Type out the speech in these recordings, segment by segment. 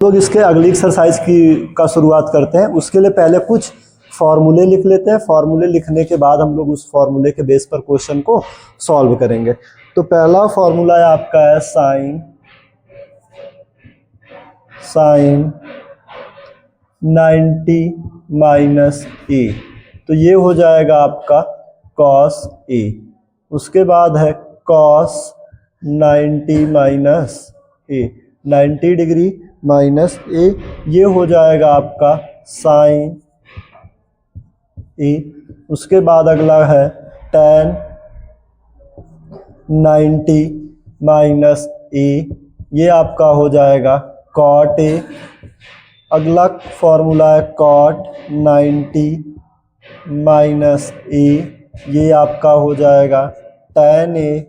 लोग इसके अगली एक्सरसाइज का शुरुआत करते हैं। उसके लिए पहले कुछ फॉर्मूले लिख लेते हैं। फॉर्मूले लिखने के बाद हम लोग उस फॉर्मूले के बेस पर क्वेश्चन को सॉल्व करेंगे। तो पहला फॉर्मूला है आपका है साइन 90 माइनस ए, तो ये हो जाएगा आपका कॉस ए। उसके बाद है कॉस 90 माइनस ए, 90 डिग्री माइनस ए, ये हो जाएगा आपका साइन ए। उसके बाद अगला है tan 90 माइनस ए, ये आपका हो जाएगा कॉट ए। अगला फॉर्मूला है कॉट 90 माइनस ए, ये आपका हो जाएगा tan ए।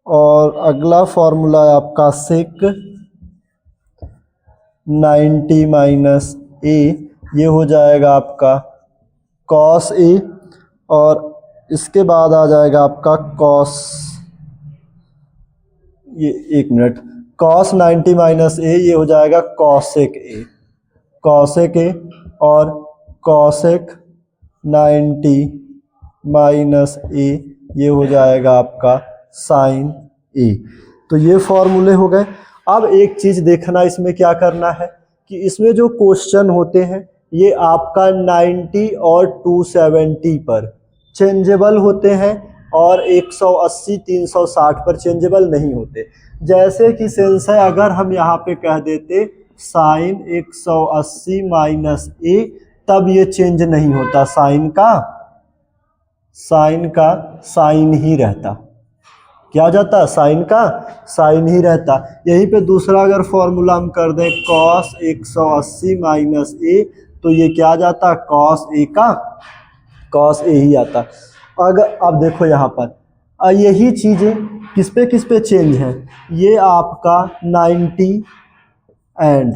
और अगला फॉर्मूला है आपका सेक 90 माइनस ए, ये हो जाएगा आपका कॉस ए। और इसके बाद आ जाएगा आपका कॉस, ये एक मिनट, कॉस 90 माइनस ए, ये हो जाएगा कॉसेक ए, कॉसेक ए। और कॉसेक 90 माइनस ए, ये हो जाएगा आपका साइन ए। तो ये फॉर्मूले हो गए। अब एक चीज़ देखना, इसमें क्या करना है कि इसमें जो क्वेश्चन होते हैं ये आपका 90 और 270 पर चेंजेबल होते हैं और 180 360 पर चेंजेबल नहीं होते। जैसे कि सेंस है, अगर हम यहाँ पे कह देते साइन 180 माइनस ए, तब ये चेंज नहीं होता, साइन का साइन ही रहता। क्या हो जाता? साइन का साइन ही रहता। यहीं पे दूसरा अगर फॉर्मूला हम कर दें कॉस 180 माइनस ए, तो ये क्या आ जाता? कॉस ए का कॉस ए ही आता। अगर अब देखो यहाँ पर यही चीज़ें किस पे चेंज है, ये आपका 90 एंड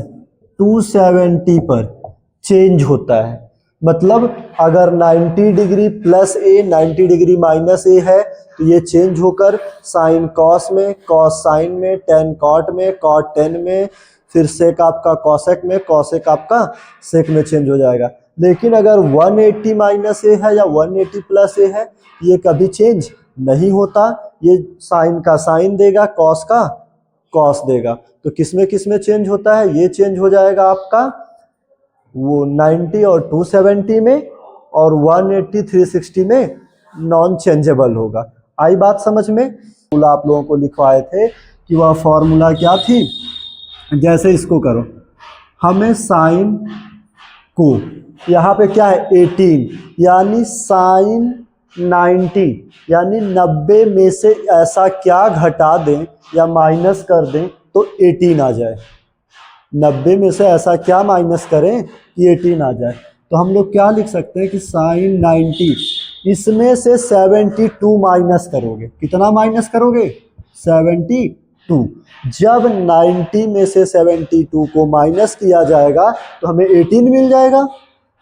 270 पर चेंज होता है। मतलब अगर 90 डिग्री प्लस ए 90 डिग्री माइनस ए है, तो ये चेंज होकर साइन कॉस में, कॉस साइन में, टेन कॉट में, कॉट टेन में, फिर सेक आपका कॉसेक में, कॉसेक आपका सेक में चेंज हो जाएगा। लेकिन अगर 180 माइनस ए है या 180 प्लस ए है, ये कभी चेंज नहीं होता। ये साइन का साइन देगा, कॉस का कॉस देगा। तो किसमें चेंज होता है? ये चेंज हो जाएगा आपका वो 90 और 270 में, और 180 360 में नॉन चेंजेबल होगा। आई बात समझ में? आप लोगों को लिखवाए थे कि वह फॉर्मूला क्या थी। जैसे इसको करो, हमें साइन को यहाँ पे क्या है 18, यानी साइन 90 यानी 90 में से ऐसा क्या घटा दें या माइनस कर दें तो 18 आ जाए। 90 में से ऐसा क्या माइनस करें कि 18 आ जाए। तो हम लोग क्या लिख सकते हैं कि साइन 90, इसमें से 72 माइनस करोगे। कितना माइनस करोगे? 72। जब 90 में से 72 को माइनस किया जाएगा तो हमें 18 मिल जाएगा।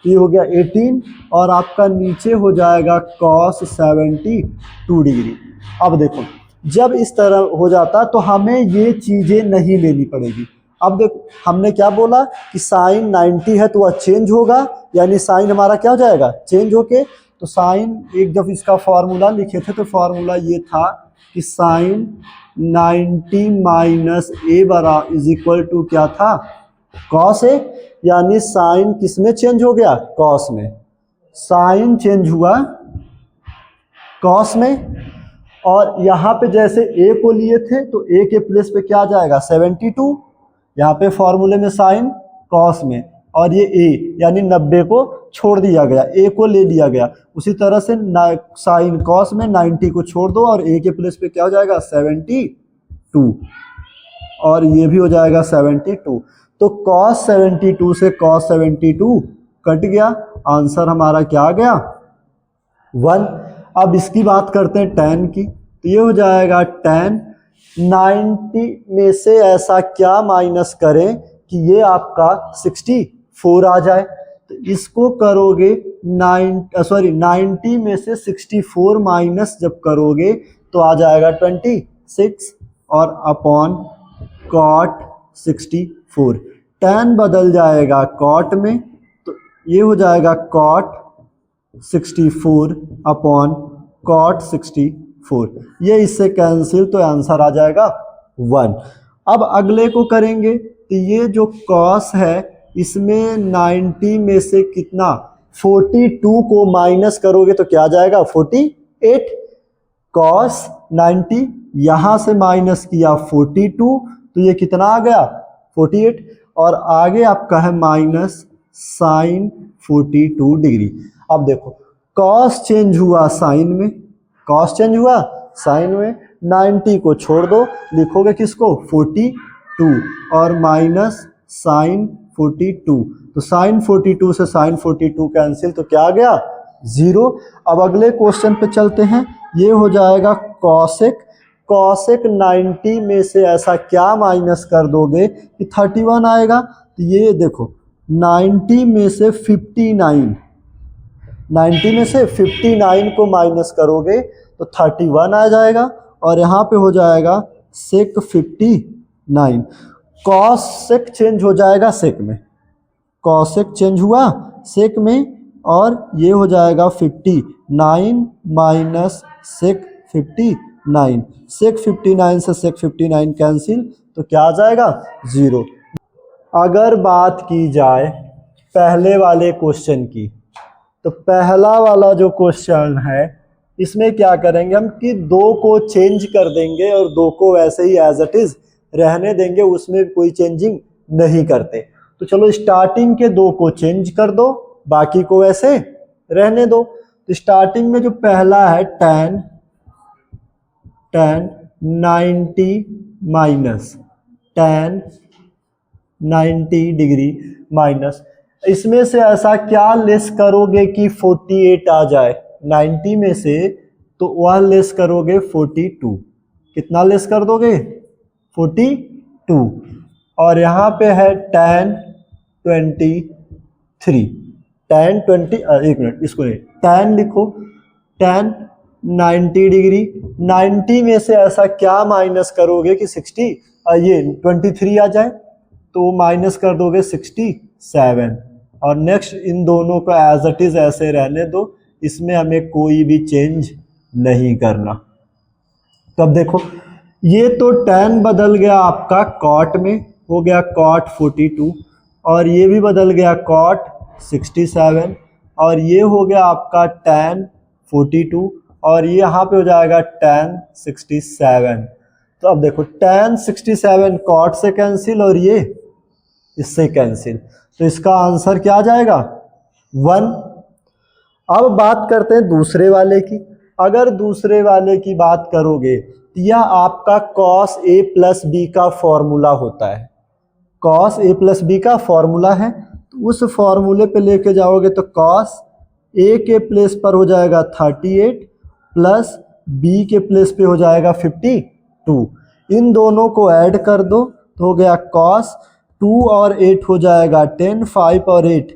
ये हो गया 18, और आपका नीचे हो जाएगा कॉस 72 डिग्री। अब देखो, जब इस तरह हो जाता तो हमें ये चीज़ें नहीं लेनी पड़ेगी। अब देखो, हमने क्या बोला कि साइन 90 है तो वह चेंज होगा, यानी साइन हमारा क्या हो जाएगा? चेंज होके। तो साइन, एक जब इसका फॉर्मूला लिखे थे तो फॉर्मूला ये था कि साइन 90 माइनस ए बरा इज इक्वल टू क्या था? Cos A. यानी साइन किस में चेंज हो गया? कॉस में। साइन चेंज हुआ कॉस में। और यहाँ पे जैसे ए को लिए थे तो ए के प्लेस पे क्या आ जाएगा? 72। यहाँ पे फॉर्मूले में साइन कॉस में, और ये ए यानी 90 को छोड़ दिया गया, ए को ले लिया गया। उसी तरह से साइन कॉस में 90 को छोड़ दो और ए के प्लेस पे क्या हो जाएगा? 72, और ये भी हो जाएगा 72। तो कॉस 72 से कॉस 72 कट गया, आंसर हमारा क्या आ गया? 1। अब इसकी बात करते हैं tan की, तो ये हो जाएगा tan 90 में से ऐसा क्या माइनस करें कि ये आपका 64 आ जाए। तो इसको करोगे 90 में से 64 माइनस जब करोगे तो आ जाएगा 26, और अपॉन कॉट 64। 4। tan बदल जाएगा cot में, तो ये हो जाएगा cot 64 अपॉन cot 64। ये इससे कैंसिल, तो आंसर आ जाएगा 1। अब अगले को करेंगे, तो ये जो cos है इसमें 90 में से कितना 42 को माइनस करोगे तो क्या आ जाएगा 48। cos 90 यहां से माइनस किया 42, तो ये कितना आ गया 48। और आगे आपका है माइनस साइन 42 डिग्री। अब देखो cos चेंज हुआ साइन में, cos चेंज हुआ साइन में, 90 को छोड़ दो, लिखोगे किसको 42 और माइनस साइन 42, तो साइन 42 से साइन 42 कैंसिल, तो क्या आ गया 0। अब अगले क्वेश्चन पे चलते हैं, ये हो जाएगा कॉसेक। कॉसेक 90 में से ऐसा क्या माइनस कर दोगे कि 31 आएगा, तो ये देखो 90 में से 59, 90 में से 59 को माइनस करोगे तो 31 आ जाएगा और यहाँ पे हो जाएगा सेक 59। कॉसेक चेंज हो जाएगा सेक में, कॉसेक चेंज हुआ सेक में, और ये हो जाएगा 59 माइनस सेक 59। सेक 59 से सेक 59 कैंसिल, तो क्या आ जाएगा 0। अगर बात की जाए पहले वाले क्वेश्चन की, तो पहला वाला जो क्वेश्चन है इसमें क्या करेंगे हम कि 2 को चेंज कर देंगे और 2 को वैसे ही एज इट इज रहने देंगे, उसमें कोई चेंजिंग नहीं करते। तो चलो स्टार्टिंग के 2 को चेंज कर दो, बाकी को वैसे रहने दो। तो स्टार्टिंग में जो पहला है tan 90 minus tan 90 degree minus, इसमें से ऐसा क्या लेस करोगे कि 48 आ जाए 90 में से, तो वह लेस करोगे 42। कितना लेस कर दोगे 42। और यहाँ पे है tan 23, tan 20, एक मिनट इसको नहीं, tan लिखो, tan 90 डिग्री, 90 में से ऐसा क्या माइनस करोगे कि 60 ये 23 आ जाए, तो माइनस कर दोगे 67। और नेक्स्ट इन दोनों को एज इट इज ऐसे रहने दो, इसमें हमें कोई भी चेंज नहीं करना। तब देखो ये तो tan बदल गया आपका cot में, हो गया cot 42, और ये भी बदल गया cot 67, और ये हो गया आपका tan 42, और ये यहाँ पे हो जाएगा tan 67। तो अब देखो tan 67 cot से कैंसिल और ये इससे कैंसिल, तो इसका आंसर क्या आ जाएगा 1। अब बात करते हैं दूसरे वाले की। अगर दूसरे वाले की बात करोगे तो यह आपका cos a प्लस बी का फॉर्मूला होता है, cos a प्लस बी का फॉर्मूला है, तो उस फॉर्मूले पे लेके जाओगे तो cos a के प्लेस पर हो जाएगा 38 प्लस b के प्लेस पे हो जाएगा 52। इन दोनों को ऐड कर दो तो हो गया cos 2 और 8 हो जाएगा 10, 5 और 8,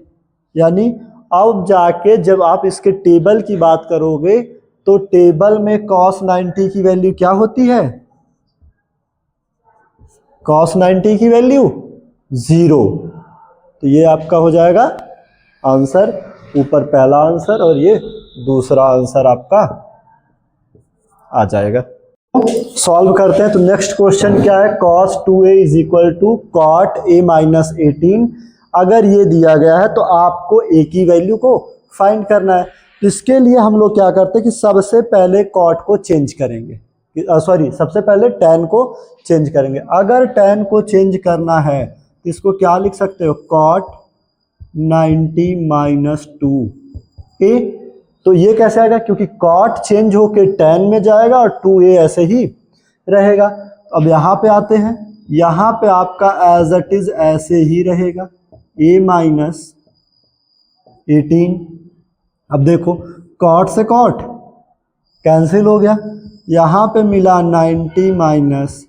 यानी अब जाके जब आप इसके टेबल की बात करोगे तो टेबल में cos 90 की वैल्यू क्या होती है, cos 90 की वैल्यू 0। तो ये आपका हो जाएगा आंसर, ऊपर पहला आंसर और ये दूसरा आंसर आपका आ जाएगा। सॉल्व करते हैं। तो नेक्स्ट क्वेश्चन क्या है, cos 2a is equal to cot a minus 18। अगर ये दिया गया है तो आपको a की वैल्यू को फाइंड करना है। तो इसके लिए हम लोग क्या करते हैं कि सबसे पहले cot को चेंज करेंगे, सॉरी सबसे पहले tan को चेंज करेंगे। अगर tan को चेंज करना है तो इसको क्या लिख सकते हो, cot 90 माइनस 2a। तो ये कैसे आएगा, क्योंकि cot चेंज होके tan में जाएगा और 2a ऐसे ही रहेगा। अब यहाँ पे आते हैं, यहाँ पे आपका एज इट इज ऐसे ही रहेगा a माइनस 18। अब देखो cot से cot कैंसिल हो गया, यहाँ पे मिला 90 माइनस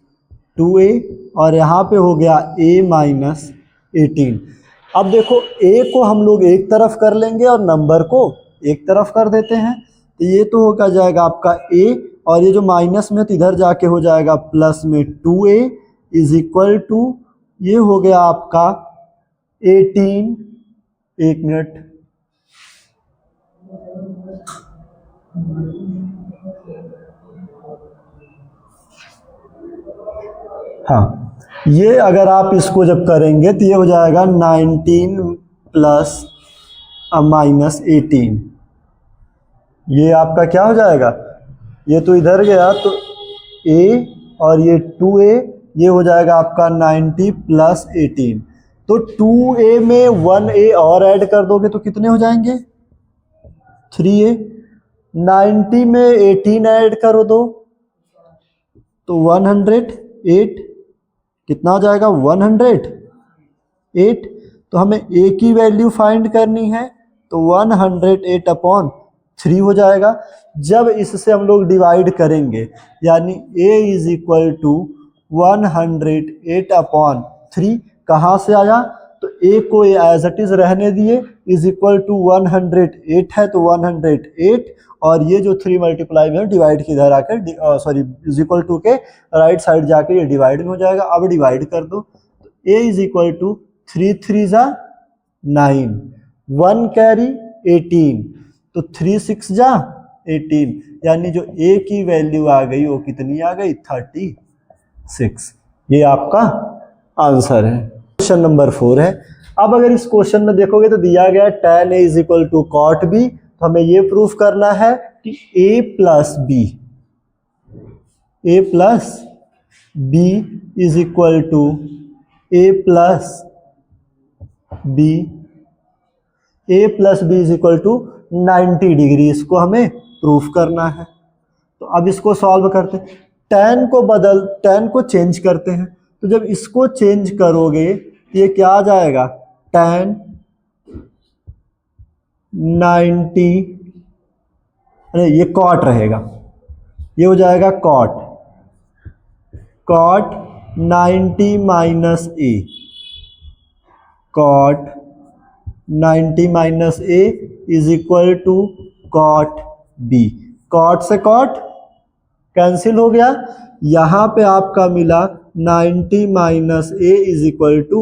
2a और यहाँ पे हो गया a माइनस 18। अब देखो a को हम लोग एक तरफ कर लेंगे और नंबर को एक तरफ कर देते हैं, तो ये तो होगा जाएगा आपका a, और ये जो माइनस में तो इधर जाके हो जाएगा प्लस में 2a इज इक्वल टू, ये हो गया आपका 18, एक मिनट, हाँ, ये अगर आप इसको जब करेंगे तो ये हो जाएगा 19 प्लस माइनस 18, ये आपका क्या हो जाएगा, ये तो इधर गया तो a और ये 2a, ये हो जाएगा आपका 90 प्लस 18। तो 2a में 1a और ऐड कर दोगे तो कितने हो जाएंगे, 3a। 90 में 18 ऐड करो दो तो 108, कितना हो जाएगा 108। तो हमें a की वैल्यू फाइंड करनी है तो 108 अपॉन 3 हो जाएगा। जब इससे हम लोग डिवाइड करेंगे यानी a is equal to 108 upon 3, कहाँ से आया, तो a को एज इट इज रहने दिए, इज इक्वल टू 108 है तो 108, और ये जो 3 मल्टीप्लाई में डिवाइड के इधर आकर सॉरी इज इक्वल टू के राइट साइड जाके ये डिवाइड में हो जाएगा। अब डिवाइड कर दो तो a इज इक्वल टू 3 3 जा 9, 1 कैरी 18, तो 3 6 जा 18, यानी जो a की वैल्यू आ गई वो कितनी आ गई, 36। ये आपका आंसर है। क्वेश्चन नंबर 4 है। अब अगर इस क्वेश्चन में देखोगे तो दिया गया tan a is equal to cot b, तो हमें ये प्रूफ करना है कि a plus b is equal to a plus b is equal to 90 degree, इसको हमें प्रूफ करना है। तो अब इसको सॉल्व करते हैं, tan को चेंज करते हैं, तो जब इसको चेंज करोगे तो ये क्या आ जाएगा, tan 90, अरे ये cot रहेगा, ये हो जाएगा cot 90 minus a, cot 90 minus a is equal to cot b। cot से cot कैंसिल हो गया, यहाँ पे आपका मिला 90 minus a is equal to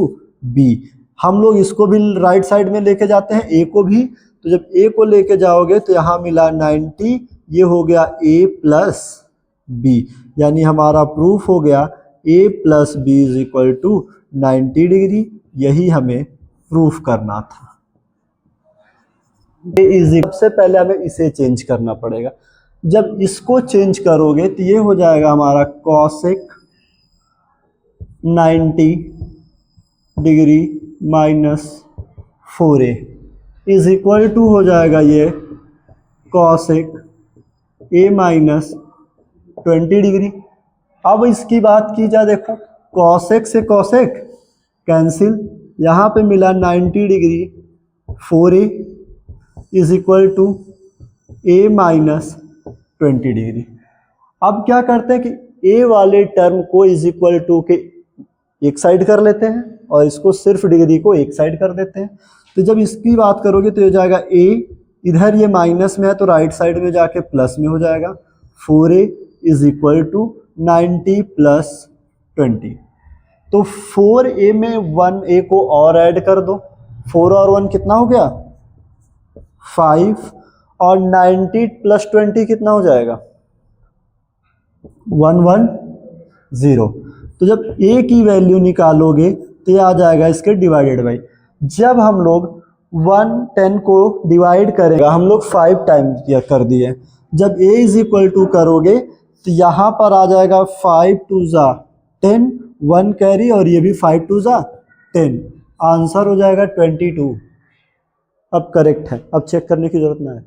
b। हम लोग इसको भी राइट साइड में लेके जाते हैं a को भी, तो जब a को लेके जाओगे तो यहाँ मिला 90, ये हो गया a प्लस b, यानी हमारा प्रूफ हो गया a plus b is equal to 90 degree. यही हमें प्रूफ करना था। सबसे पहले हमें इसे चेंज करना पड़ेगा। जब इसको चेंज करोगे तो ये हो जाएगा हमारा cosec 90 degree minus 4a is equal to हो जाएगा ये cosec a माइनस 20 डिग्री। अब इसकी बात की जाए, देखो cosec से cosec कैंसिल, यहाँ पे मिला 90 degree 4a is equal to a minus 20 degree. अब क्या करते हैं कि a वाले टर्म को इज इक्वल टू के एक साइड कर लेते हैं और इसको सिर्फ डिग्री को एक साइड कर देते हैं। तो जब इसकी बात करोगे तो ये जाएगा a, इधर ये माइनस में है तो राइट साइड में जाके प्लस में हो जाएगा, 4a is equal to 90 plus 20। तो 4a में 1a को और ऐड कर दो, 4 और 1 कितना हो गया 5, और 90 प्लस 20 कितना हो जाएगा 110। तो जब a की वैल्यू निकालोगे तो ये आ जाएगा इसके डिवाइडेड बाई। जब हम लोग 110 को डिवाइड करेगा, हम लोग 5 टाइम कर दिए, जब a इज इक्वल टू करोगे तो यहाँ पर आ जाएगा 5 2 जा 10, 1 कैरी, और ये भी 5 2 जा 10, आंसर हो जाएगा 22। अब करेक्ट है, अब चेक करने की जरूरत ना है।